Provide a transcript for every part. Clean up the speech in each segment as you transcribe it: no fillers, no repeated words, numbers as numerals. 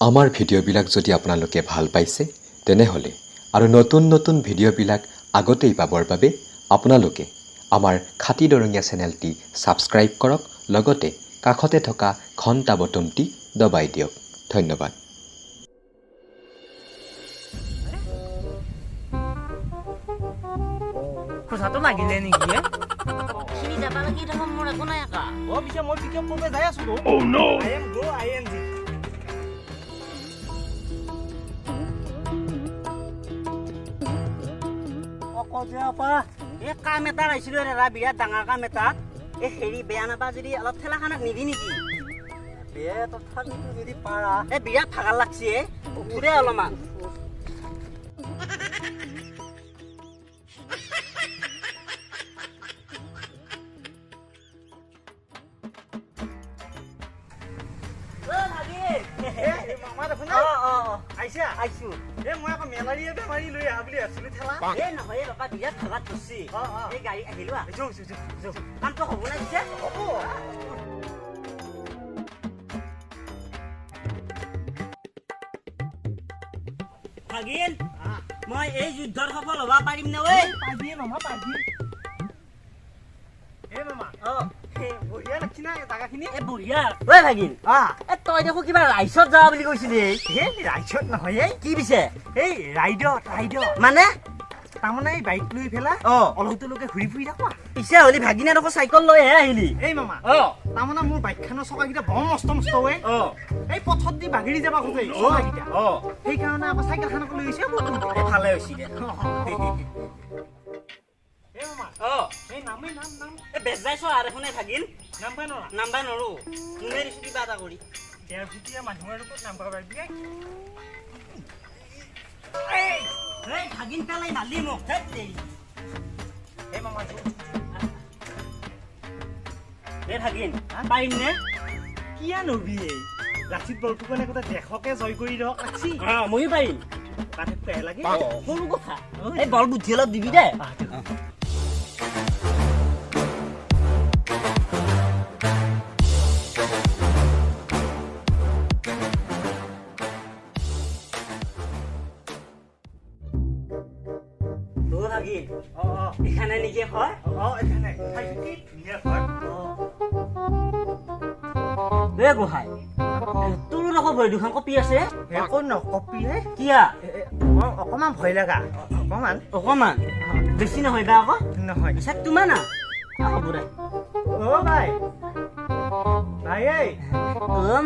আমাৰ ভিডিঅ'বিলাক যদি আপোনালোকে ভাল পাইছে তেনেহ'লে আৰু নতুন ভিডিঅ'বিলাক আগতেই পাবৰ বাবে আপোনালোকে আমাৰ খাটি দৰঙীয়া চেনেলটি ছাবস্ক্ৰাইব কৰক লগতে কাষতে থকা ঘণ্টা বটনটি দবাই দিয়ক ধন্যবাদ খোজাটো লাগিলে নেকি খিনি যাবা লাগি দেখোন মোৰ একো নাই আকা অ পিছে মই পিকআপ কৰিব যাই আছো তো I am go I N G অকজে আপা এই কাম এটা আহিছিলো দাদা বিৰাট ডাঙৰ কাম এটা এই হেৰি বেয়া নাপা যদি অলপ ঠেলাখানাত নিদি নেকি বেয়া তথাপিতো যদি পাৰা এই বিৰাট ভাগাৰ লাগছে উঠোৰে অলপমান মামা দেখোন আহিছা আহিছো এই মই আকৌ মেলাৰীয়ে বেমাৰী লৈ আহা বুলি ভাবিছিলো ঠেলা এই নহয় এই বাবা বিৰাট ভাগাত ধৰছি এই গাড়ী আহিলো কামটো হ'ব না পিছে হ'ব ভাগিন মই এই যুদ্ধৰ সফল হ'ব পাৰিম নে ঐ পাবি মামা পাবি এই মামা বঢ়িয়া লাগছি না জাগাখিনি এই বঢ়িয়া ঐ ভাগিন এই তই দেখো কিবা ৰাইচত যাৱা বুলি কৈছিলি এই ৰাইজত নহয় এই কি পিছে এই ৰাইডত মানে তাৰমানে এই বাইক লৈ পেলাই অলপটোলৈকে ঘূৰি ফুৰি থাকোঁ পিছে হলি ভাগিনে দেখো চাইকেল লৈহে আহিলি এই মামা তাৰমানে মোৰ বাইকখনৰ চকাকেইটা বৰ মস্ত ৱে এই পথত দি বাগিৰি যাবা খোজে চকাকেইটা সেইকাৰণে আকৌ চাইকেলখনক লৈ আহিছে ভালে হৈছে দে এই মামা এই নামেই নাম এই বেজাইছ আৰু এখনে ভাগিন নাম পাই নৰা নাম্বাৰ নৰো কোনে দিছো কিবা এটা কৰি ডেৰ ফুটীয়া মানুহৰ লগত নাম পাব পাৰিবি এই ভাগিন পেলাই মালি মোক এই মামা এই ভাগিন পাৰিম নে কিয়া নবি এই লাচিত বৰফুকনে কথা দেশকে জয় কৰি দিয়ক লাগছি ময়ো পাৰিম তাতে পেহ লাগে সৰু কথা এই বল বুদ্ধি অলপ দিবি দে এখানে নিজে হয় এখানে খাইছো কি ধুনীয়া ঘৰ বে গোহাই তোৰ দেখো ভৰি দুখন কপি আছে একো নকপি হে কিয়া অকণমান ভয় লগা অকমান বেছি নহয় বা আকৌ নহয় চাক তোমাৰ না আকৌ বুঢ়াই ভাই ভাই এই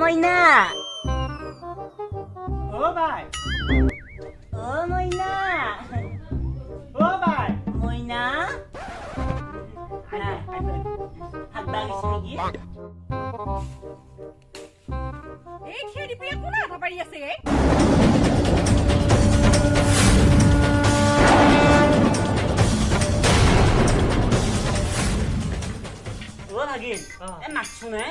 মইনা ভাই মইনা ভাই মইনা হাত বাগিছে নেকি এই খেদি পিয়া কোনা আধা পাৰি আছে ভাগিন এ মাতছো নে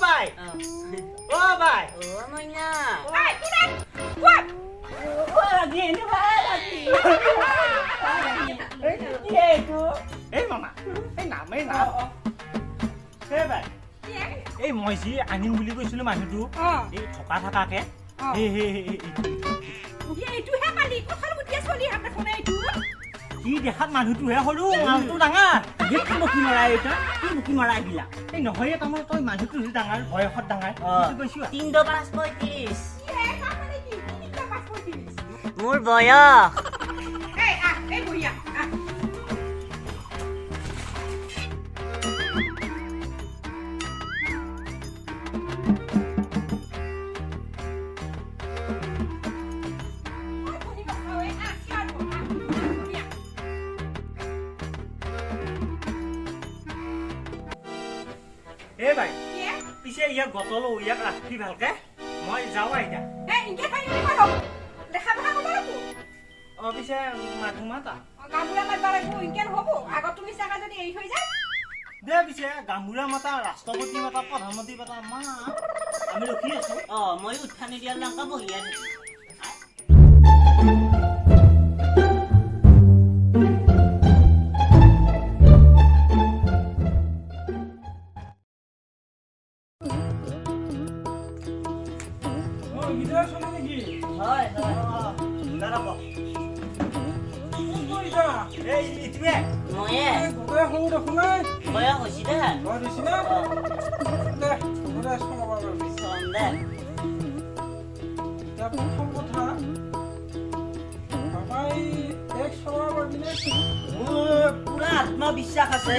ভাই ভাই মইনা এই কোনা কোন ভাগিন এই মামা এই নাম ভাই এই মই যি আনিম বুলি কৈছিলো মানুহটো এই থকা থাকাকে এইটোহে পালি কথাৰ মুটিয়া চলি হাতে খনে এইটো কি দেখাত মানুহটোহে সৰু মানুহটো ডাঙৰ কি মুখি মৰাই এইটা কি মুখি মৰাই দিলা এই নহয় তাৰমানে তই মানুহটো যি ডাঙৰ বয়সত ডাঙৰ কৈছো 3 + 5 = 35 মানে কি কিটা পাছ কৰিছিস মোৰ বয়স এই বহিয়া এই ভাই পিছে ইয়াক গতলো ইয়াক ৰাখি ভালকে মই যাওঁ এতিয়া ইনকে খাই নিবা দেখা দেখা কব লাগবো পিছে মানুহ মাতা গামুৰা মাতবা লাগবো ইনকে নহব আগত তুমি চাকা যদি এৰি থৈ যায় দে পিছে গামুৰা মাতা ৰাষ্ট্ৰপতি মাতা প্ৰধানমন্ত্ৰী মাতা মা আমি ৰখি আছো মই উঠানি দিয়াৰ লংকা বহিয়া নেকি বিজয় চলে নেকি হয় হয় দাঁড়াব কোন কৰিছা এই ইটোৱে ময়ে গোটেই সৰু দেখোন নাই বয়স হৈছে দে ঘৰ দিছি না দে ঘৰে চলাব পাৰিবি চলাম দে এতিয়া প্ৰথম কথা বাবাই এক চলাব পাৰিবি নে মোৰ পুৰা আত্মবিশ্বাস আছে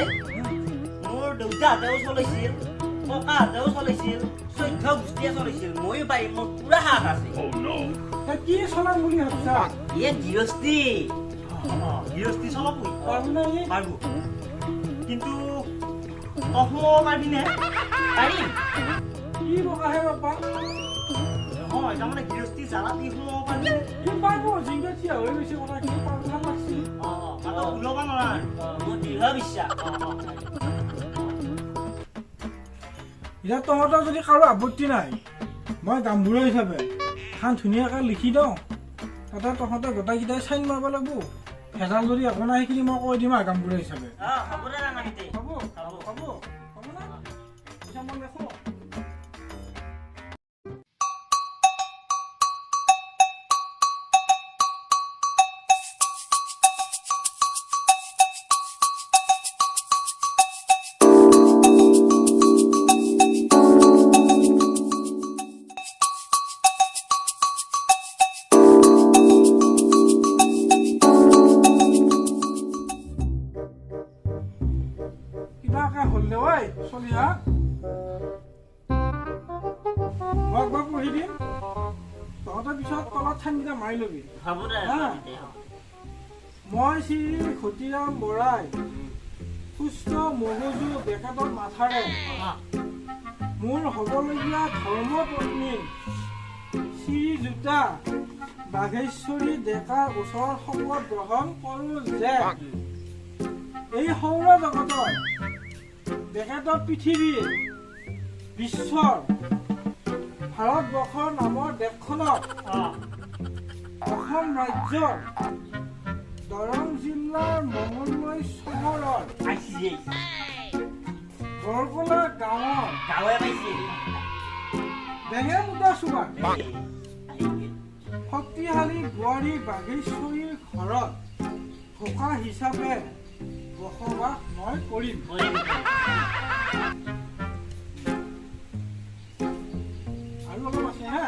মোৰ দেউতাহঁতেও চলাইছিল ককাহঁতেও চলাইছিল চৈধ্য গোষ্ঠীয়ে চলাইছিল ময়ো পাৰিম মোৰ পুৰা সাহস আছে কি চলাম বুলি ভাবছা ইয়ে গৃহস্থী গৃহস্থী চলাবই পাৰিবি নে ই? পাৰব কিন্তু তহো পাৰিবিনে পাৰিম কি বকাহে বাবা নহয় তাৰমানে গৃহস্থী জালাতি সোমাব পাৰিবি ই পাৰিব জিংকে থিয় হৈ গৈছে কথাখিনি পাৰিব ভাল লাগছিল মাত্ৰ ওলাব নোৱাৰা মোৰ দৃঢ় বিশ্বাস এতিয়া তহঁতৰ যদি কাৰো আপত্তি নাই মই গামবুঢ়া হিচাপে এখন ধুনীয়াকৈ লিখি দিওঁ তাতে তহঁতে গোটেইকেইটাই চাইন মাৰিব লাগিব ভেজাল যদি একো নাই সেইখিনি মই কৈ দিম আৰু গামবুঢ়া হিচাপে হ'ব দে ৰাঙামিতে হ'ব হ'ব হ'ব না পিছে মই দেখোঁ কিবাকে হ'ল দে ঐ চলি হা মই পঢ়ি দিম তহঁতে পিছত তলত ঠাইকেইটা মাৰি ল'বি হ'ব দে হা। ৰাঙামিতে মই শ্ৰী ঘটিৰাম বৰাই সুস্থ মগজু বেকাটত মাথাৰে মোৰ হ'বলগীয়া ধৰ্মপত্নী শ্ৰীযুতা বাঘেশ্বৰী ডেকাৰ ওচৰত শপত গ্ৰহণ কৰোঁ যে এই সৌৰ জগতৰ বেকাটত পৃথিৱীৰ বিশ্বৰ ভাৰতবৰ্ষৰ নামৰ দেশখনত অসম ৰাজ্যৰ দৰং জিলাৰ মঙলদৈ চহৰৰ বৰকলা গাঁৱৰ গাঁৱে পাইছে বেঙেমুটা চুবাৰ শক্তিশালী বোৱাৰী বাঘেশ্বৰীৰ ঘৰত থকা হিচাপে বসবাস মই কৰিম আৰু অলপ আছে হা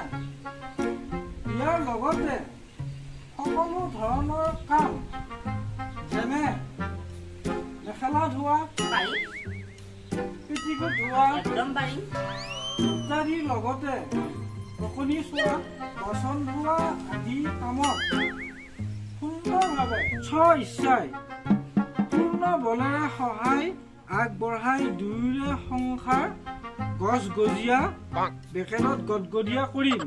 ইয়াৰ লগতে সকলো ধৰণৰ কাম যেনে মেখেলা ধোৱা পাৰিম পেটিকোট ধোৱা একদম পাৰিম ইত্যাদিৰ লগতে অকণি চোৱা বাচন ধোৱা আদি কামত সুন্দৰভাৱে ইচ্ছাই পূৰ্ণ বলেৰে সহায় আগবঢ়াই দুয়োৰে সংসাৰ গছ গজিয়া বেকেটত গদগদীয়া কৰিম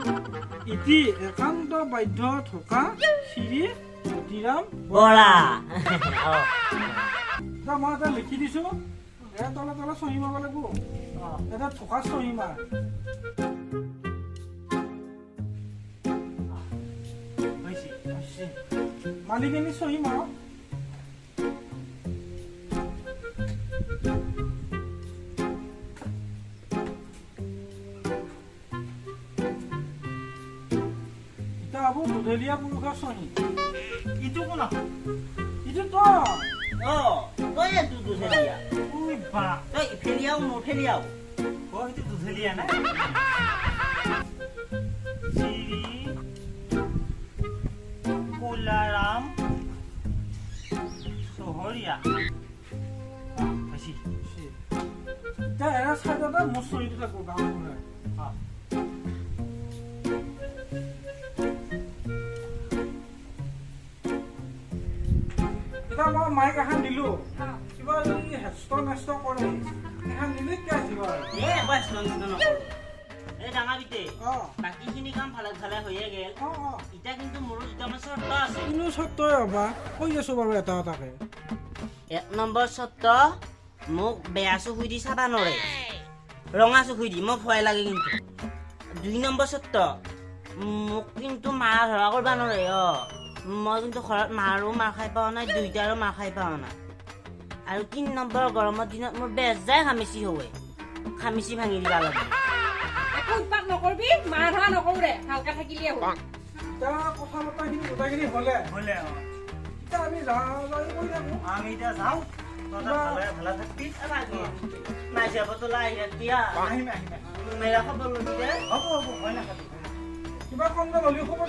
ইতি একান্ত বাধ্য থকা শ্ৰী ঘটিৰাম বৰা এতিয়া মই এটা লিখি দিছো তলে তলে চহী মাৰিব লাগিব এটা থকা চহী মাৰ মালিকেনি চহী মাৰক এতিয়া আবু গধূলীয়া পুৰুষৰ চহী ইটো কোন ইটো তই তই এইটো দুধেলীয়া উই বা তই ইফেলিয়াও নফেলিয়াও সেইটো দুধেলীয়া নাই শ্ৰী কলাৰাম চহৰীয়া এতিয়া এৰা চাইডতে মোৰ চহীটো থাকো গাঁৱৰ এতিয়া মই মাইক এখন দিলো কিবা যদি হেষ্ট নেষ্ট কৰে এখন দিলে কি আহিব এই ডাঙাবিতে অ বাকীখিনি কাম ভালে ভালে হৈয়ে গেল অ অ এতিয়া কিন্তু মোৰো দুটা মান চৰ্ত আছে কোনো চৰ্তই হবা কৈ আছো বাৰু এটা এটাকে 1 নম্বৰ চৰ্ত মোক বেয়া চকুই দি চাবা নৰে ৰঙা চকুই দি মোক ভয় লাগে কিন্তু 2 নম্বৰ চৰ্ত মোক কিন্তু মাৰ ধৰা কৰবা নৰে মই কিন্তু ঘৰত মাৰো মাৰ খাই পাওঁ নাই দুইটাৰো মাৰ খাই পাওঁ নাই আৰু 3 নম্বৰ গৰমৰ দিনত মোৰ বেজাই খামিচি হয় খামিচি ভাঙি দিবা লাগে একো উৎপাত নকৰবি মাৰ ধৰা নকৰোঁ ভালকে থাকিলেই হ'ল এতিয়া কথা বতৰাখিনি গোটেইখিনি হ'লে হ'লে এতিয়া আমি যাওঁ কৰি থাকোঁ আমি এতিয়া যাওঁ তহঁতে ভালে ভালে থাকবি নাই যাব তোলা আহিলে দিয়া আহিম আহিম মেৰা খবৰ ল'বি দে হ'ব হ'ব ভয় নাখাবি কিবা কম হ'লেও খবৰ